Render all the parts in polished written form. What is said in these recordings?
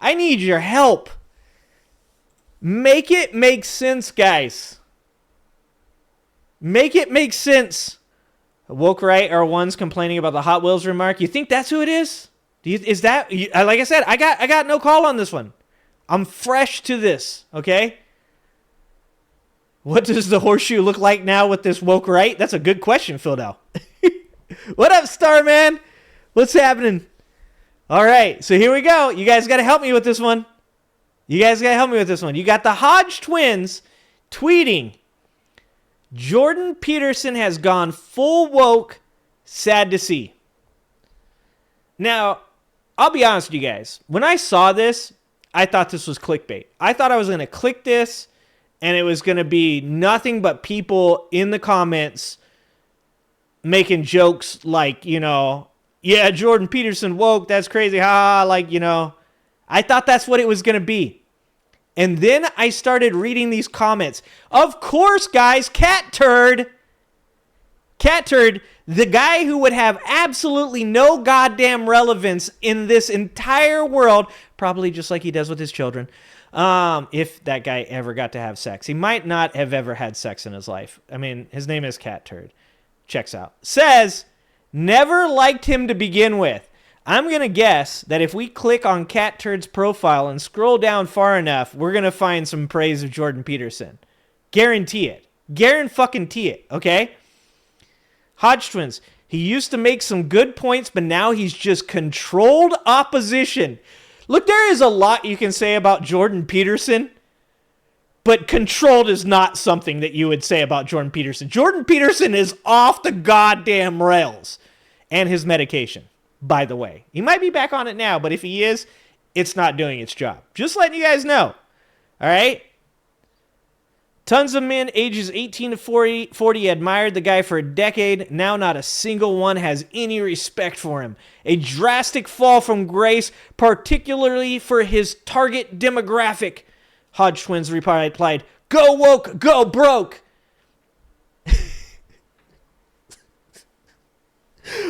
I need your help. Make it make sense, guys. Make it make sense. Woke right are ones complaining about the Hot Wheels remark. You think that's who it is? Is that, like I said, I got no call on this one. I'm fresh to this, okay? What does the horseshoe look like now with this woke right? That's a good question, Phil. What up, Starman? What's happening? All right, so here we go. You guys got to help me with this one. You got the Hodge twins tweeting, Jordan Peterson has gone full woke, sad to see. Now, I'll be honest with you guys. When I saw this, I thought this was clickbait. I thought I was going to click this, and it was going to be nothing but people in the comments making jokes like, yeah, Jordan Peterson woke, that's crazy, I thought that's what it was going to be. And then I started reading these comments. Of course, guys, Cat Turd, the guy who would have absolutely no goddamn relevance in this entire world, probably just like he does with his children, if that guy ever got to have sex. He might not have ever had sex in his life. I mean, his name is Cat Turd. Checks out. Says, never liked him to begin with. I'm going to guess that if we click on Cat Turd's profile and scroll down far enough, we're going to find some praise of Jordan Peterson. Guarantee it. Guarantee it, okay? Hodge twins. He used to make some good points, but now he's just controlled opposition. Look, there is a lot you can say about Jordan Peterson, but controlled is not something that you would say about Jordan Peterson. Jordan Peterson is off the goddamn rails. And his medication, by the way. He might be back on it now, but if he is, it's not doing its job. Just letting you guys know. All right? Tons of men ages 18 to 40 admired the guy for a decade. Now not a single one has any respect for him. A drastic fall from grace, particularly for his target demographic. Hodge twins replied, go woke, go broke.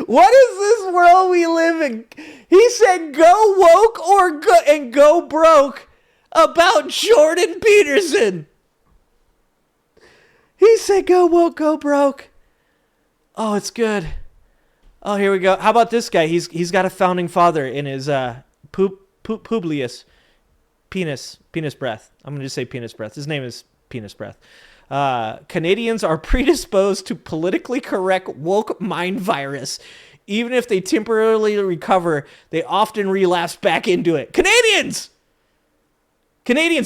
What is this world we live in? He said go woke or go broke about Jordan Peterson. He said go woke, go broke. Oh, it's good. Oh, here we go. How about this guy? He's got a founding father in his Publius penis breath. I'm going to just say penis breath. His name is Penis Breath. Canadians are predisposed to politically correct woke mind virus. Even if they temporarily recover, they often relapse back into it. Canadians,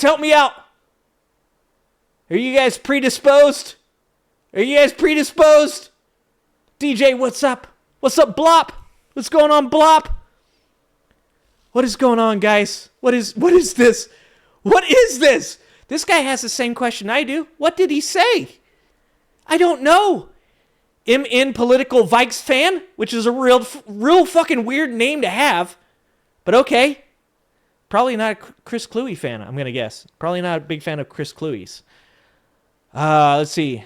help me out. Are you guys predisposed? DJ, what's up? What's up, Blop? What's going on, Blop? What is going on, guys? What is this? What is this? This guy has the same question I do. What did he say? I don't know. MN Political Vikes fan, which is a real fucking weird name to have. But okay. Probably not a Chris Cluey fan, I'm going to guess. Probably not a big fan of Chris Cluey's. Let's see.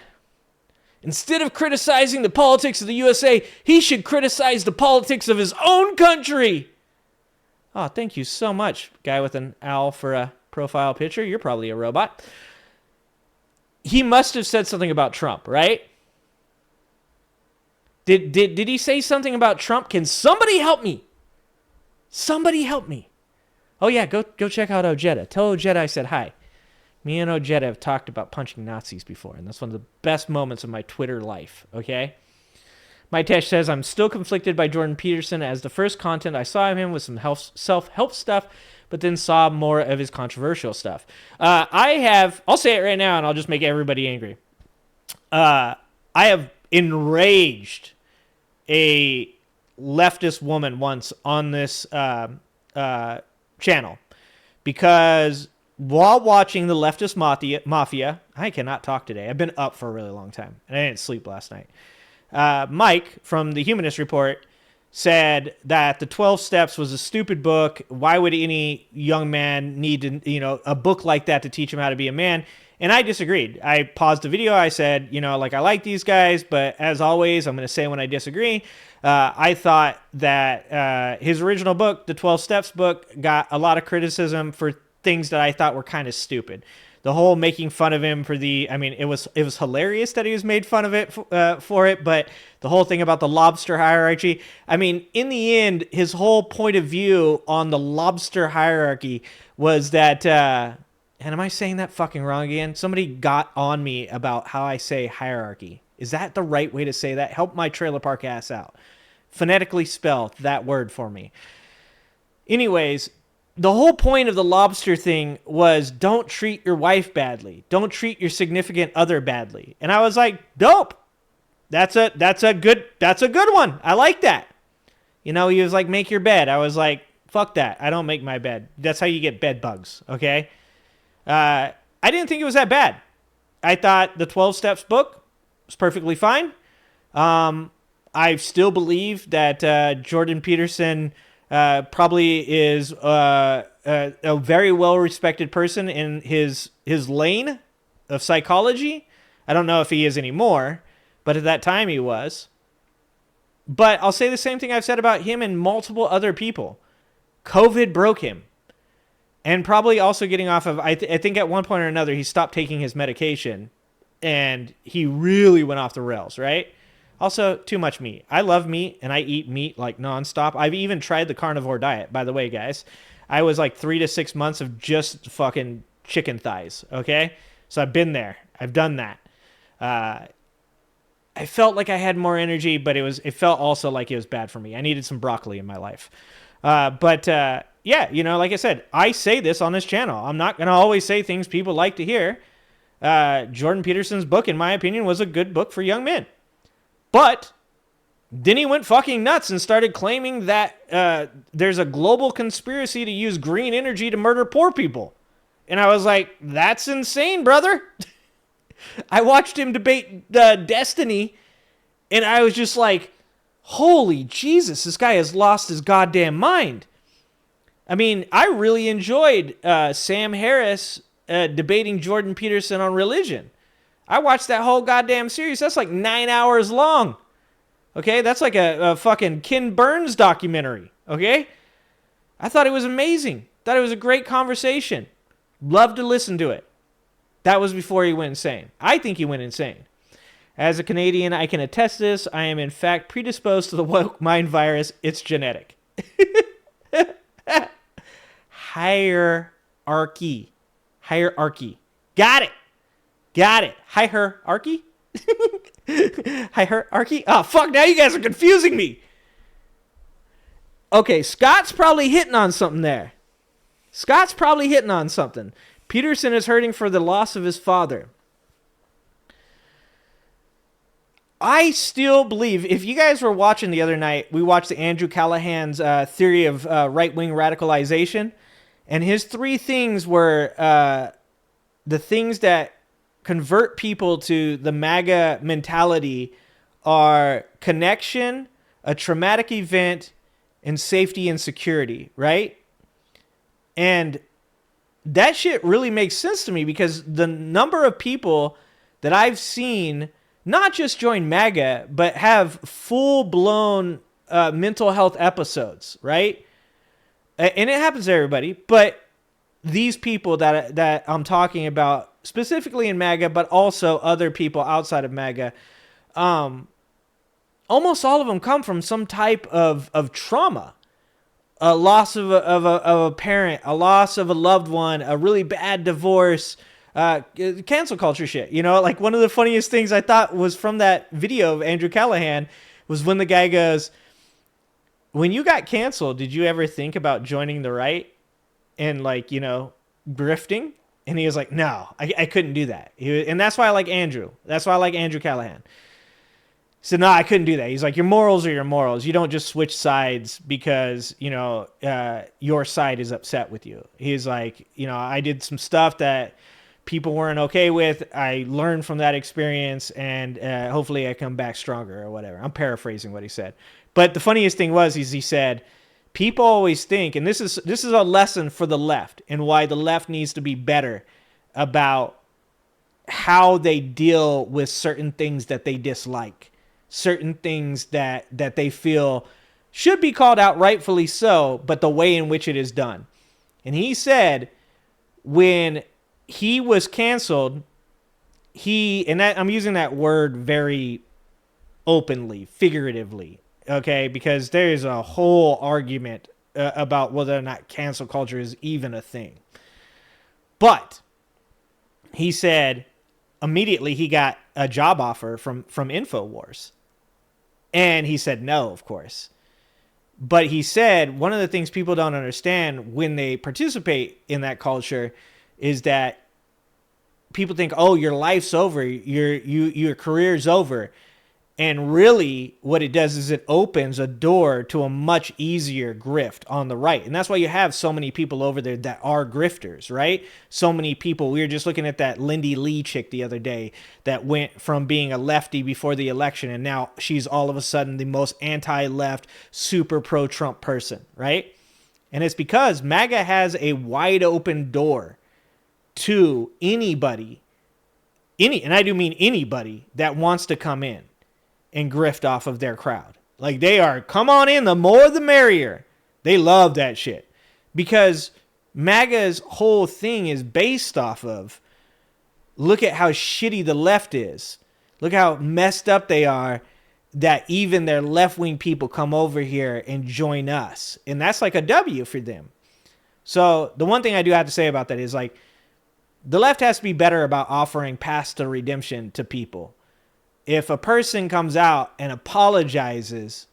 Instead of criticizing the politics of the USA, he should criticize the politics of his own country. Oh, thank you so much, guy with an owl for a profile picture. You're probably a robot. He must have said something about Trump, right? Did he say something about Trump? Can somebody help me? Somebody help me. Oh yeah, go check out Ojeda. Tell Ojeda I said hi. Me and Ojeda have talked about punching Nazis before, and that's one of the best moments of my Twitter life, okay? My Tesh says, I'm still conflicted by Jordan Peterson. As the first content, I saw him with some self-help stuff, but then saw more of his controversial stuff. I'll say it right now, and I'll just make everybody angry. I have enraged a leftist woman once on this channel because while watching the leftist mafia, I cannot talk today. I've been up for a really long time, and I didn't sleep last night. Mike from the Humanist Report said that the 12 Steps was a stupid book. Why would any young man need to, a book like that to teach him how to be a man? And I disagreed. I paused the video. I said, like, I like these guys, but as always, I'm going to say when I disagree. I thought that his original book, the 12 Steps book, got a lot of criticism for things that I thought were kind of stupid. The whole making fun of him for it was hilarious that he was made fun of it for it, but the whole thing about the lobster hierarchy, in the end, his whole point of view on the lobster hierarchy was that, and am I saying that fucking wrong again? Somebody got on me about how I say hierarchy. Is that the right way to say that? Help my trailer park ass out. Phonetically spell that word for me. Anyways, the whole point of the lobster thing was don't treat your wife badly. Don't treat your significant other badly. And I was like, dope. That's a good one. I like that. He was like, make your bed. I was like, fuck that. I don't make my bed. That's how you get bed bugs. Okay. I didn't think it was that bad. I thought the 12 Steps book was perfectly fine. I still believe that Jordan Peterson probably is a very well-respected person in his lane of psychology. I don't know if he is anymore, but at that time he was. But I'll say the same thing I've said about him and multiple other people. COVID broke him. And probably also getting off of, I think at one point or another, he stopped taking his medication. And he really went off the rails, right? Also, too much meat. I love meat, and I eat meat like nonstop. I've even tried the carnivore diet, by the way, guys. I was like 3 to 6 months of just fucking chicken thighs, okay? So I've been there. I've done that. I felt like I had more energy, but it felt also like it was bad for me. I needed some broccoli in my life. Yeah, like I said, I say this on this channel. I'm not going to always say things people like to hear. Jordan Peterson's book, in my opinion, was a good book for young men. But then he went fucking nuts and started claiming that there's a global conspiracy to use green energy to murder poor people. And I was like, that's insane, brother. I watched him debate Destiny, and I was just like, holy Jesus, this guy has lost his goddamn mind. I really enjoyed Sam Harris debating Jordan Peterson on religion. I watched that whole goddamn series. That's like 9 hours long. Okay? That's like a fucking Ken Burns documentary. Okay? I thought it was amazing. Thought it was a great conversation. Loved to listen to it. That was before he went insane. I think he went insane. As a Canadian, I can attest this. I am in fact predisposed to the woke mind virus. It's genetic. Hierarchy. Got it. Hierarchy? Hierarchy? Oh, fuck, now you guys are confusing me. Okay, Scott's probably hitting on something there. Peterson is hurting for the loss of his father. I still believe, if you guys were watching the other night, we watched the Andrew Callahan's theory of right-wing radicalization. And his 3 things were the things that convert people to the MAGA mentality are connection, a traumatic event, and safety and security, right? And that shit really makes sense to me because the number of people that I've seen not just join MAGA, but have full-blown mental health episodes, right? And it happens to everybody, but these people that I'm talking about, specifically in MAGA, but also other people outside of MAGA, almost all of them come from some type of trauma. A loss of a parent, a loss of a loved one, a really bad divorce, cancel culture shit. Like one of the funniest things I thought was from that video of Andrew Callahan was when the guy goes, when you got canceled, did you ever think about joining the right and grifting? And he was like, no, I couldn't do that. And that's why I like Andrew. That's why I like Andrew Callahan. He said, no, I couldn't do that. He's like, your morals are your morals. You don't just switch sides because, your side is upset with you. He's like, I did some stuff that people weren't okay with. I learned from that experience and hopefully I come back stronger or whatever. I'm paraphrasing what he said. But the funniest thing was he said, people always think, and this is a lesson for the left and why the left needs to be better about how they deal with certain things that they dislike, certain things that they feel should be called out, rightfully so, but the way in which it is done. And he said when he was canceled, I'm using that word very openly, figuratively, okay, because there is a whole argument about whether or not cancel culture is even a thing. But he said immediately he got a job offer from InfoWars. And he said no, of course. But he said one of the things people don't understand when they participate in that culture is that people think, oh, your life's over, your career's over. And really what it does is it opens a door to a much easier grift on the right. And that's why you have so many people over there that are grifters, right? So many people. We were just looking at that Lindy Lee chick the other day that went from being a lefty before the election, and now she's all of a sudden the most anti-left, super pro-Trump person, right? And it's because MAGA has a wide open door to anybody, and I do mean anybody that wants to come in and grift off of their crowd. Like, they are, come on in, the more the merrier. They love that shit. Because MAGA's whole thing is based off of, look at how shitty the left is. Look how messed up they are, that even their left-wing people come over here and join us. And that's like a W for them. So the one thing I do have to say about that is, like, the left has to be better about offering paths to redemption to people. If a person comes out and apologizes,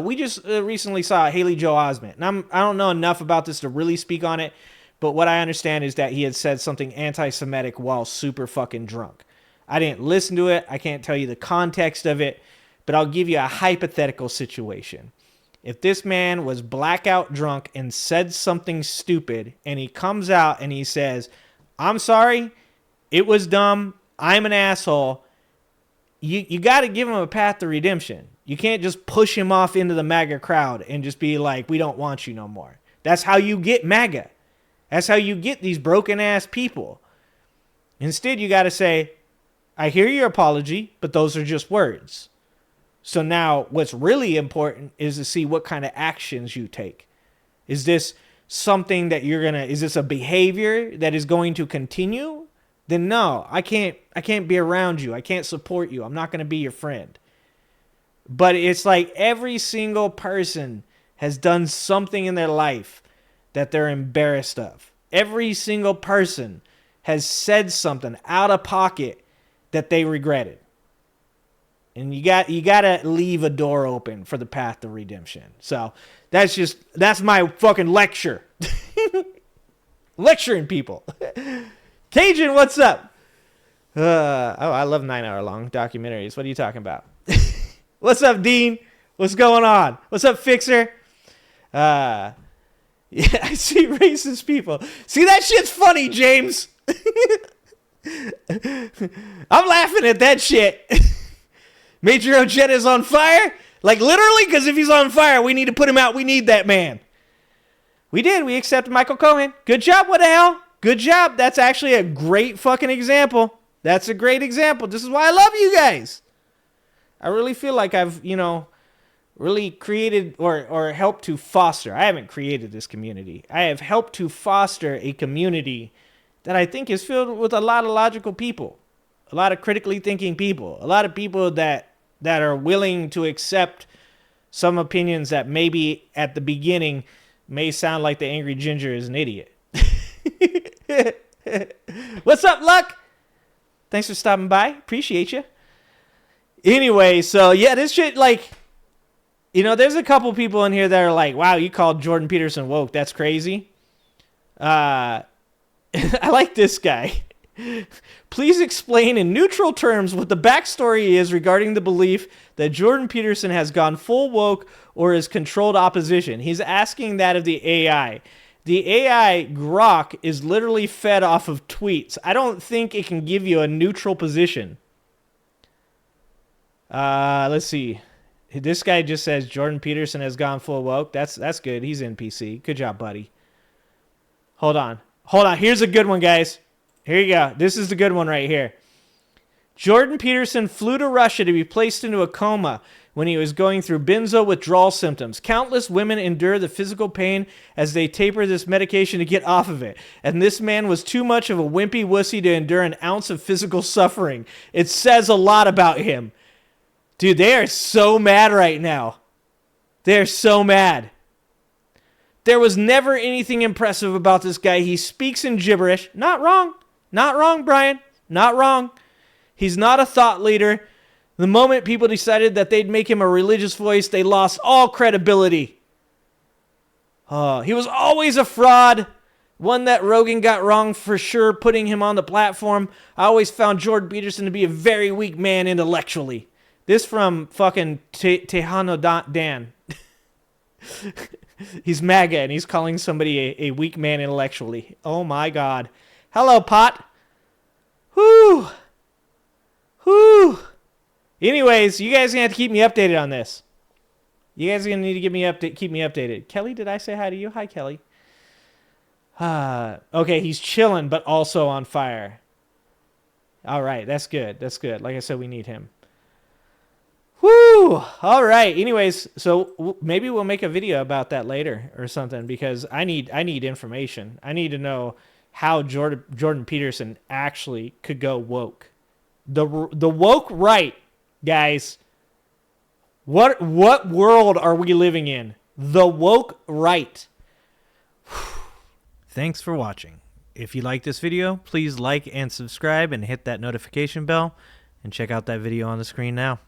we just recently saw Haley Joel Osment, and I don't know enough about this to really speak on it, but what I understand is that he had said something anti-Semitic while super fucking drunk. I didn't listen to it. I can't tell you the context of it, but I'll give you a hypothetical situation. If this man was blackout drunk and said something stupid, and he comes out and he says, I'm sorry, it was dumb, I'm an asshole, you got to give him a path to redemption. You can't just push him off into the MAGA crowd and just be like, we don't want you no more. That's how you get MAGA. That's how you get these broken ass people. Instead, you got to say, I hear your apology, but those are just words. So now what's really important is to see what kind of actions you take. Is this something that is this a behavior that is going to continue? Then no, I can't be around you. I can't support you. I'm not going to be your friend. But it's like every single person has done something in their life that they're embarrassed of. Every single person has said something out of pocket that they regretted. And you got to leave a door open for the path to redemption. So that's my fucking lecture. Lecturing people. Cajun, what's up? I love 9-hour-long documentaries. What are you talking about? What's up, Dean? What's going on? What's up, Fixer? Yeah, I see racist people. See, that shit's funny, James. I'm laughing at that shit. Major Ojetta's on fire? Like, literally? Because if he's on fire, we need to put him out. We need that man. We did. We accepted Michael Cohen. Good job. What the hell? Good job. That's actually a great fucking example. That's a great example. This is why I love you guys. I really feel like I've, really created or helped to foster. I haven't created this community. I have helped to foster a community that I think is filled with a lot of logical people, a lot of critically thinking people, a lot of people that are willing to accept some opinions that maybe at the beginning may sound like the Angry Ginger is an idiot. What's up, Luck? Thanks for stopping by. Appreciate you. Anyway, so yeah, this shit, like, there's a couple people in here that are like, wow, you called Jordan Peterson woke. That's crazy. I like this guy. Please explain in neutral terms what the backstory is regarding the belief that Jordan Peterson has gone full woke or is controlled opposition. He's asking that of the AI. The AI Grok is literally fed off of tweets. I don't think it can give you a neutral position. Let's see. This guy just says Jordan Peterson has gone full woke. That's good. He's NPC. Good job, buddy. Hold on. Here's a good one, guys. Here you go. This is the good one right here. Jordan Peterson flew to Russia to be placed into a coma when he was going through benzo withdrawal symptoms. Countless women endure the physical pain as they taper this medication to get off of it. And this man was too much of a wimpy wussy to endure an ounce of physical suffering. It says a lot about him. Dude, they are so mad right now. They're so mad. There was never anything impressive about this guy. He speaks in gibberish. Not wrong. Not wrong, Brian. Not wrong. He's not a thought leader. The moment people decided that they'd make him a religious voice, they lost all credibility. He was always a fraud. One that Rogan got wrong for sure, putting him on the platform. I always found Jordan Peterson to be a very weak man intellectually. This from fucking Tejano Dan. He's MAGA and he's calling somebody a weak man intellectually. Oh my God. Hello, Pot. Whoo. Whoo. Anyways, you guys are going to have to keep me updated on this. You guys are going to need to keep me updated. Kelly, did I say hi to you? Hi, Kelly. Okay, he's chilling, but also on fire. All right, that's good. That's good. Like I said, we need him. Woo! All right. Anyways, so maybe we'll make a video about that later or something because I need information. I need to know how Jordan Peterson actually could go woke. The woke right, guys. What world are we living in? The woke right. Thanks for watching. If you like this video, please like and subscribe and hit that notification bell and check out that video on the screen now.